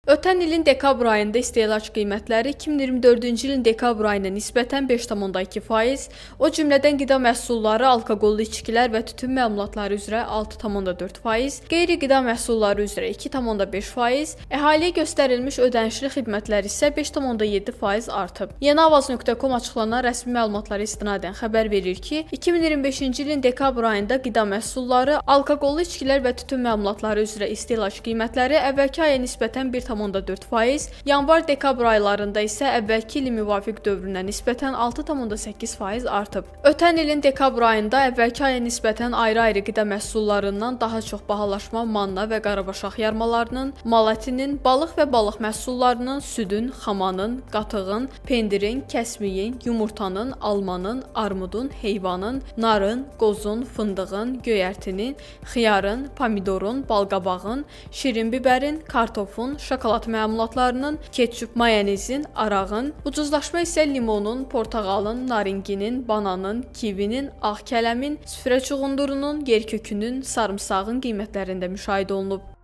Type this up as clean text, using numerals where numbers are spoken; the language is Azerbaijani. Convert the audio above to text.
Ötən ilin dekabr ayında istehlak qiymətləri 2024-cü ilin dekabr ayına nisbətən 5,2%, o cümlədən qida məhsulları, alkoqollu içkilər və tütün məmulatları üzrə 6,4%, qeyri-qida məhsulları üzrə 2,5%, əhaliyə göstərilmiş ödənişli xidmətlər isə 5,7% artıb. Yeniavaz.com açıqlanan rəsmi məlumatlara istinadən xəbər verir ki, 2025-ci ilin dekabr ayında qida məhsulları, alkoqollu içkilər və tütün məmulatları üzrə istehlak qiymətləri əvvəlki aya nisbətən 1,4%, yanvar-dekabr aylarında isə əvvəlki ilin müvafiq dövrünə nisbətən 6,8% artıb. Ötən ilin dekabr ayında əvvəlki aya nisbətən ayrı-ayrı qida məhsullarından daha çox bahalaşma manna və qarabaşaq yarmalarının, mal ətinin, balıq və balıq məhsullarının, südün, xamanın, qatığın, pendirin, kəsmiyin, yumurtanın, almanın, armudun, heyvanın, narın, qozun, fındığın, göyərtinin, xiyarın, pomidorun, balqabağın, şirin bibərin, kartofun, şokolad məmulatlarının, ketçup, mayonezin, arağın, ucuzlaşma isə limonun, portağalın, naringinin, bananın, kivinin, ağ kələmin, süfrə çuğundurunun, yerkökünün, sarımsağın qiymətlərində müşahidə olunub.